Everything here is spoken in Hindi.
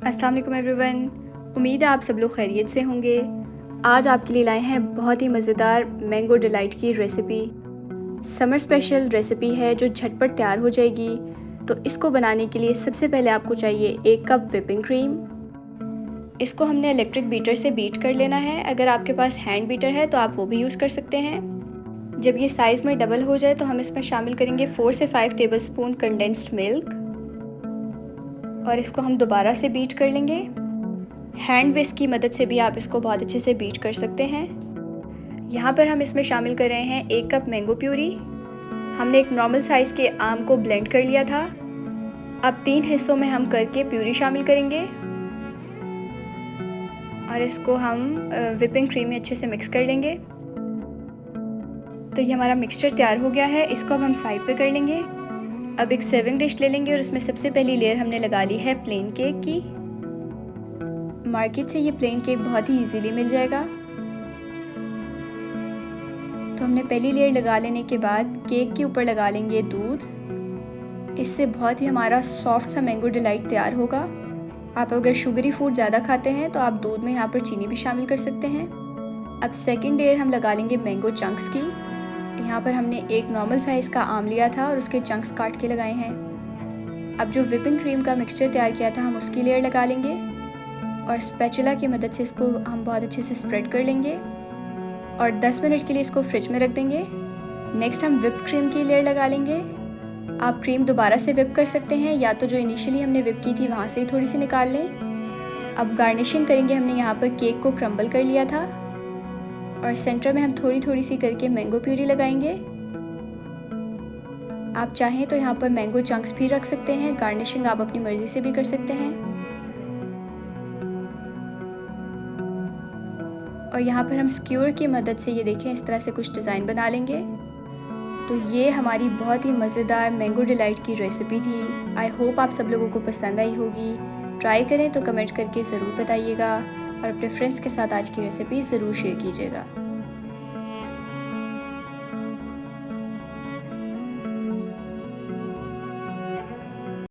अस्सलाम वालेकुम एवरीवन। उम्मीद है आप सब लोग खैरियत से होंगे। आज आपके लिए लाए हैं बहुत ही मज़ेदार मैंगो डिलाइट की रेसिपी। समर स्पेशल रेसिपी है जो झटपट तैयार हो जाएगी। तो इसको बनाने के लिए सबसे पहले आपको चाहिए 1 कप व्हिपिंग क्रीम। इसको हमने इलेक्ट्रिक बीटर से बीट कर लेना है। अगर आपके पास हैंड बीटर है तो आप वो भी यूज़ कर सकते हैं। जब ये साइज़ में डबल हो जाए तो हम इसमें शामिल करेंगे 4 से 5 टेबलस्पून कंडेंस्ड मिल्क और इसको हम दोबारा से बीट कर लेंगे। हैंड विस्क की मदद से भी आप इसको बहुत अच्छे से बीट कर सकते हैं। यहाँ पर हम इसमें शामिल कर रहे हैं 1 कप मैंगो प्यूरी। हमने एक नॉर्मल साइज़ के आम को ब्लेंड कर लिया था। अब 3 हिस्सों में हम करके प्यूरी शामिल करेंगे और इसको हम व्हिपिंग क्रीम में अच्छे से मिक्स कर लेंगे। तो ये हमारा मिक्सचर तैयार हो गया है। इसको अब हम साइड पे कर लेंगे। अब एक सर्विंग डिश ले लेंगे और उसमें सबसे पहली लेयर हमने लगा ली है प्लेन केक की। मार्केट से ये प्लेन केक बहुत ही इजीली मिल जाएगा। तो हमने पहली लेयर लगा लेने के बाद केक के ऊपर लगा लेंगे दूध। इससे बहुत ही हमारा सॉफ्ट सा मैंगो डिलाइट तैयार होगा। आप अगर शुगरी फूड ज़्यादा खाते हैं तो आप दूध में यहाँ पर चीनी भी शामिल कर सकते हैं। अब सेकेंड लेयर हम लगा लेंगे मैंगो चंक्स की। यहाँ पर हमने एक नॉर्मल साइज़ का आम लिया था और उसके चंक्स काट के लगाए हैं। अब जो व्हिपिंग क्रीम का मिक्सचर तैयार किया था हम उसकी लेयर लगा लेंगे और स्पैचुला की मदद से इसको हम बहुत अच्छे से स्प्रेड कर लेंगे और 10 मिनट के लिए इसको फ्रिज में रख देंगे। नेक्स्ट हम व्हिप क्रीम की लेयर लगा लेंगे। आप क्रीम दोबारा से व्हिप कर सकते हैं या तो जो इनिशियली हमने व्हिप की थी वहाँ से ही थोड़ी सी निकाल लें। अब गार्निशिंग करेंगे। हमने यहाँ पर केक को क्रम्बल कर लिया था और सेंटर में हम थोड़ी थोड़ी सी करके मैंगो प्यूरी लगाएंगे। आप चाहें तो यहाँ पर मैंगो चंक्स भी रख सकते हैं। गार्निशिंग आप अपनी मर्ज़ी से भी कर सकते हैं। और यहाँ पर हम स्क्यूर की मदद से ये देखें इस तरह से कुछ डिज़ाइन बना लेंगे। तो ये हमारी बहुत ही मज़ेदार मैंगो डिलाइट की रेसिपी थी। आई होप आप सब लोगों को पसंद आई होगी। ट्राई करें तो कमेंट करके ज़रूर बताइएगा और अपने फ्रेंड्स के साथ आज की रेसिपी ज़रूर शेयर कीजिएगा।